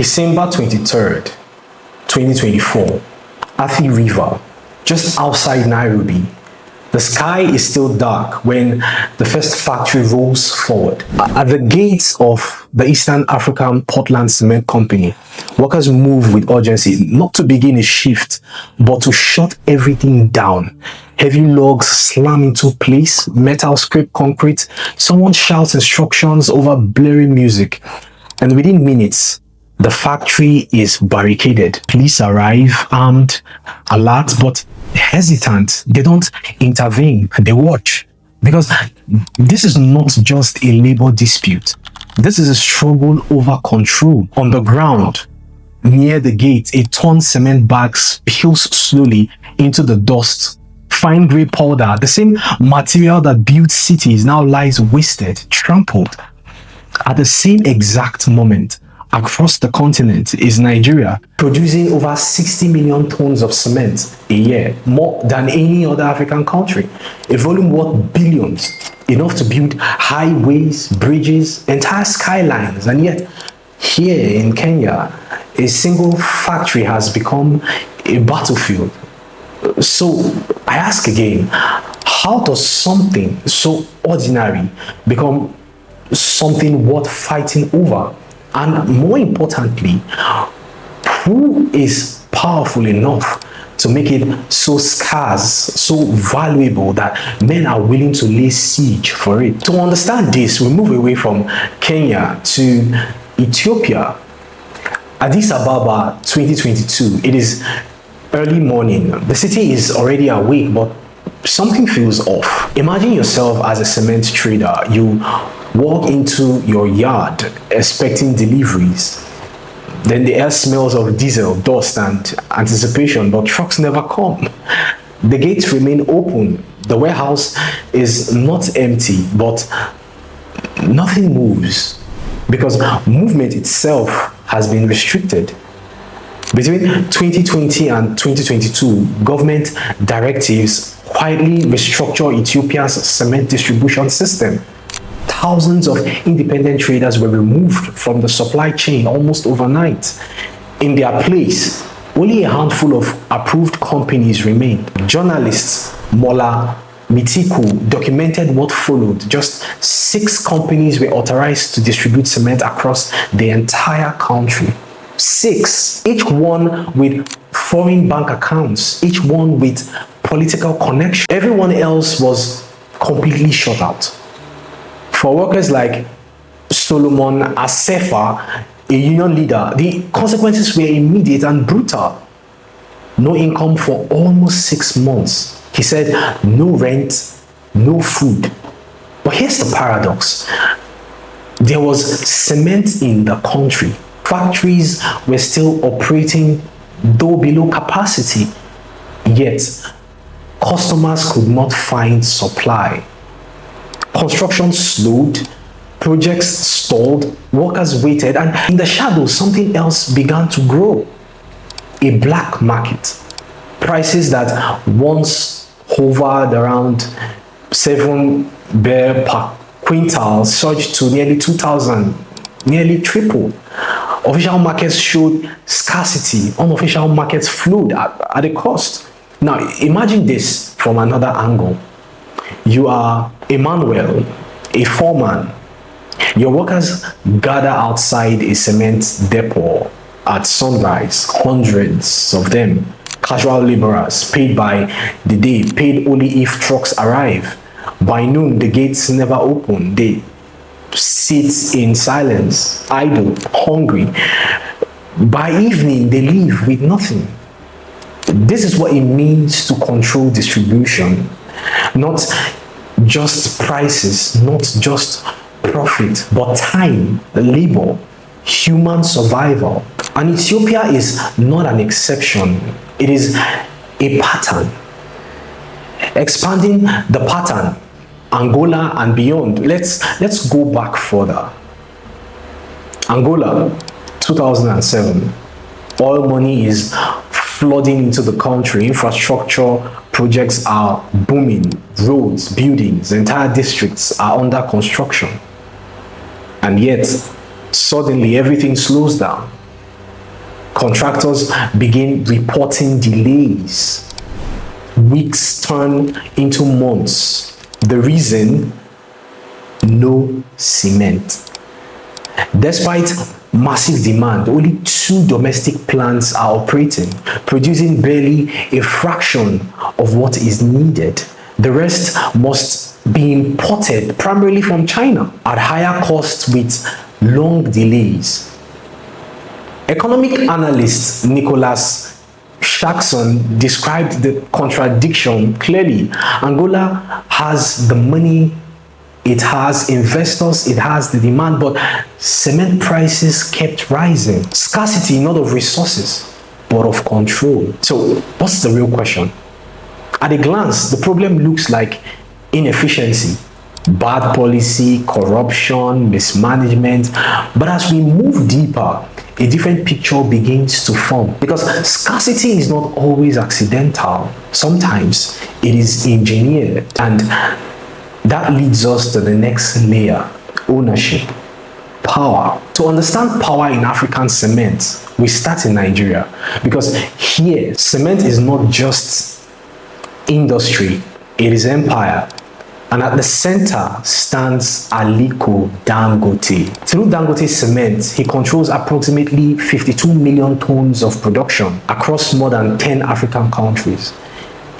December 23rd, 2024, Athi River, just outside Nairobi. The sky is still dark when the first factory rolls forward. At the gates of the Eastern African Portland Cement Company, workers move with urgency, not to begin a shift, but to shut everything down. Heavy logs slam into place, metal scrape concrete, someone shouts instructions over blaring music, and within minutes, the factory is barricaded. Police arrive, armed, alert, but hesitant. They don't intervene, they watch. Because this is not just a labor dispute. This is a struggle over control. On the ground, near the gate, a torn cement bag spills slowly into the dust. Fine grey powder, the same material that built cities, now lies wasted, trampled. At the same exact moment, across the continent is Nigeria, producing over 60 million tons of cement a year, more than any other African country. A volume worth billions, enough to build highways, bridges, entire skylines. And yet, here in Kenya, a single factory has become a battlefield. So I ask again, how does something so ordinary become something worth fighting over? And more importantly, who is powerful enough to make it so scarce, so valuable that men are willing to lay siege for it? To understand this, we move away from Kenya to Ethiopia. Addis Ababa 2022. It is early morning. The city is already awake, but something feels off. Imagine yourself as a cement trader. You walk into your yard expecting deliveries. Then the air smells of diesel, dust, and anticipation, but trucks never come. The gates remain open. The warehouse is not empty, but nothing moves because movement itself has been restricted. Between 2020 and 2022, government directives quietly restructure Ethiopia's cement distribution system. Thousands of independent traders were removed from the supply chain almost overnight. In their place, only a handful of approved companies remained. Journalists Mola Mitiku documented what followed. Just 6 companies were authorized to distribute cement across the entire country. 6, each one with foreign bank accounts, each one with political connection. Everyone else was completely shut out. For workers like Solomon Asefa, a union leader, the consequences were immediate and brutal. No income for almost 6 months. He said no rent, no food. But here's the paradox. There was cement in the country. Factories were still operating, though below capacity. Yet, customers could not find supply. Construction slowed, projects stalled, workers waited, and in the shadows, something else began to grow. A black market. Prices that once hovered around 7 bear per quintal surged to nearly 2,000, nearly triple. Official markets showed scarcity. Unofficial markets flowed at a cost. Now, imagine this from another angle. You are Emmanuel, a foreman. Your workers gather outside a cement depot at sunrise, hundreds of them, casual laborers paid by the day, paid only if trucks arrive. By noon, the gates never open. They sit in silence, idle, hungry. By evening, they leave with nothing. This is what it means to control distribution. Not just prices, not just profit, but time, labor, human survival. And Ethiopia is not an exception. It is a pattern. Expanding the pattern, Angola and beyond. Let's go back further. Angola, 2007. Oil money is flooding into the country. Infrastructure projects are booming. Roads, buildings, entire districts are under construction. And yet, suddenly everything slows down. Contractors begin reporting delays. Weeks turn into months. The reason? No cement. Despite massive demand, only 2 domestic plants are operating, producing barely a fraction of what is needed. The rest must be imported primarily from China at higher costs with long delays. Economic analyst Nicholas Shackson described the contradiction clearly. Angola has the money, it has investors, it has the demand, but cement prices kept rising. Scarcity not of resources, but of control. So what's the real question? At a glance, the problem looks like inefficiency, bad policy, corruption, mismanagement. But as we move deeper, a different picture begins to form, because scarcity is not always accidental. Sometimes it is engineered, and that leads us to the next layer: ownership, power. To understand power in African cement, we start in Nigeria, because here cement is not just industry, it is empire. And at the center stands Aliko Dangote. Through Dangote Cement, he controls approximately 52 million tons of production across more than 10 African countries.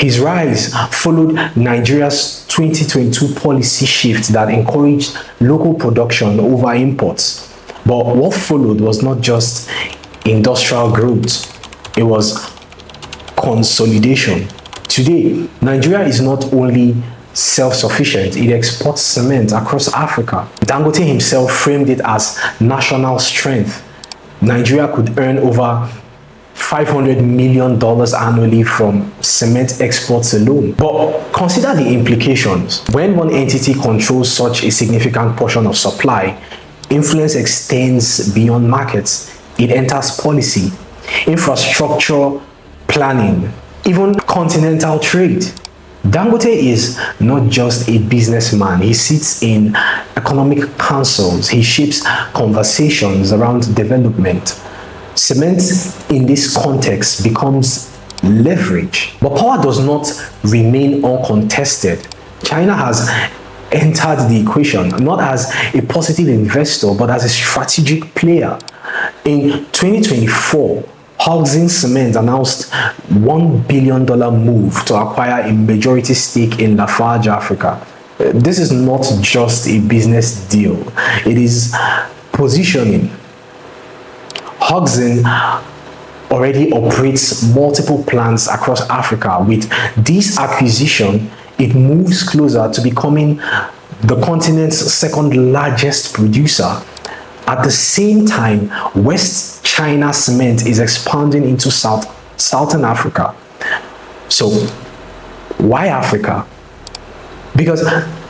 His rise followed Nigeria's 2022 policy shift that encouraged local production over imports. But what followed was not just industrial growth, it was consolidation. Today, Nigeria is not only self-sufficient, it exports cement across Africa. Dangote himself framed it as national strength. Nigeria could earn over $500 million annually from cement exports alone. But consider the implications. When one entity controls such a significant portion of supply, influence extends beyond markets. It enters policy, infrastructure, planning, even continental trade. Dangote is not just a businessman. He sits in economic councils. He shapes conversations around development. Cement in this context becomes leverage. But power does not remain uncontested. China has entered the equation, not as a positive investor, but as a strategic player. In 2024, Housing Cement announced $1 billion move to acquire a majority stake in Lafarge Africa. This is not just a business deal, it is positioning. Housing already operates multiple plants across Africa. With this acquisition, it moves closer to becoming the continent's second largest producer. At the same time, West China Cement is expanding into Southern Africa. So, why Africa? Because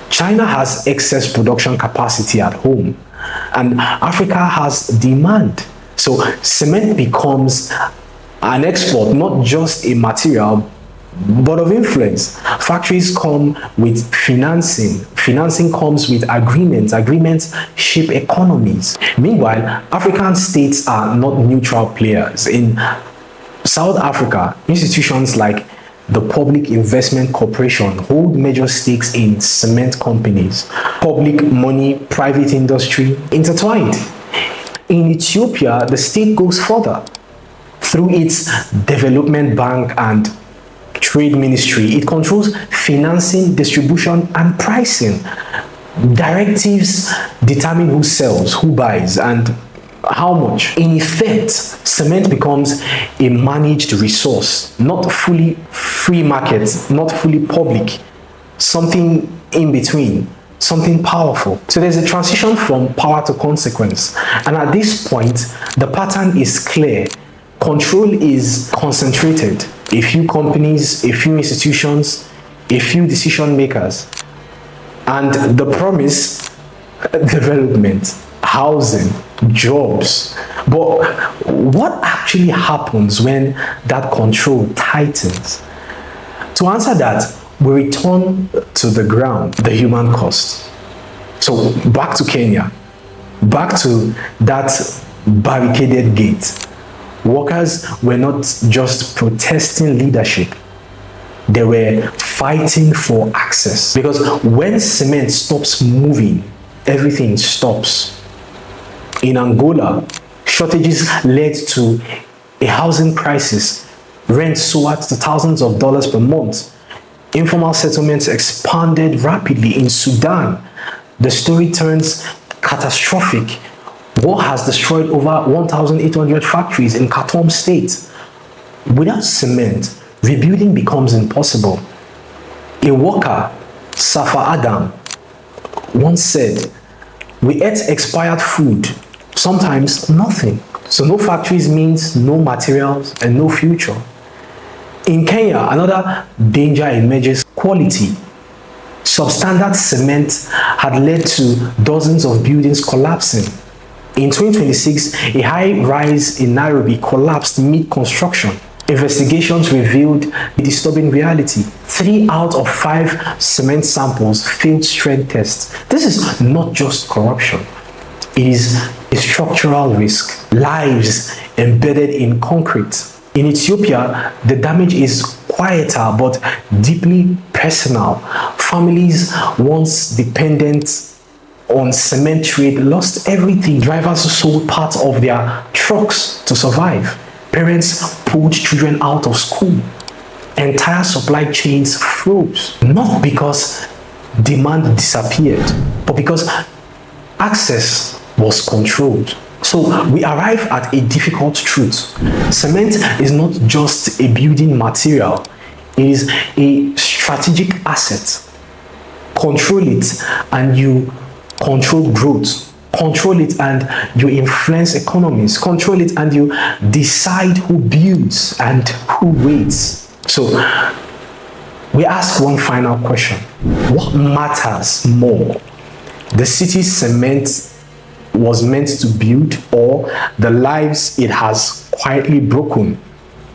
China has excess production capacity at home, and Africa has demand. So, cement becomes an export, not just a material, but of influence. Factories come with financing. Financing comes with agreements. Agreements shape economies. Meanwhile, African states are not neutral players. In South Africa, institutions like the Public Investment Corporation hold major stakes in cement companies. Public money, private industry, intertwined. In Ethiopia, the state goes further. Through its development bank and trade ministry, it controls financing, distribution, and pricing. Directives determine who sells, who buys, and how much. In effect, cement becomes a managed resource, not fully free market, not fully public, something in between, something powerful. So there's a transition from power to consequence. And at this point, the pattern is clear. Control is concentrated. A few companies, a few institutions, a few decision makers. And the promise, development, housing, jobs. But what actually happens when that control tightens? To answer that, we return to the ground, the human cost. So back to Kenya, back to that barricaded gate. Workers were not just protesting leadership, they were fighting for access. Because when cement stops moving, everything stops. In Angola, shortages led to a housing crisis. Rent soared to thousands of dollars per month. Informal settlements expanded rapidly in Sudan. The story turns catastrophic. War has destroyed over 1,800 factories in Khartoum state. Without cement, rebuilding becomes impossible. A worker, Safa Adam, once said, "We ate expired food, sometimes nothing." So no factories means no materials and no future. In Kenya, another danger emerges: quality. Substandard cement had led to dozens of buildings collapsing. In 2026, a high-rise in Nairobi collapsed mid-construction. Investigations revealed a disturbing reality. 3 out of 5 cement samples failed strength tests. This is not just corruption. It is a structural risk. Lives embedded in concrete. In Ethiopia, the damage is quieter but deeply personal. Families once dependent on cement trade lost everything. Drivers sold parts of their trucks to survive. Parents pulled children out of school. Entire supply chains froze. Not because demand disappeared, but because access was controlled. So we arrive at a difficult truth. Cement is not just a building material, it is a strategic asset. Control it and you control growth. Control it and you influence economies. Control it and you decide who builds and who waits. So we ask one final question. What matters more? The city's cement was meant to build, or the lives it has quietly broken?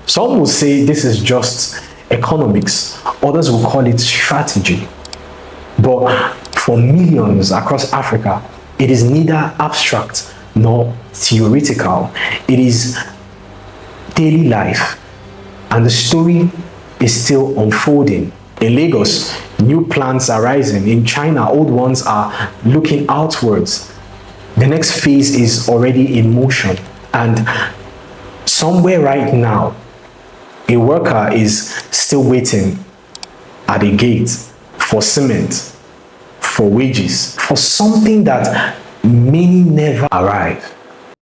Some will say this is just economics. Others will call it strategy. But for millions across Africa, it is neither abstract nor theoretical. It is daily life, and the story is still unfolding. In Lagos, new plants are rising. In China, old ones are looking outwards. The next phase is already in motion, and somewhere right now, a worker is still waiting at a gate for cement, for wages, for something that many never arrive.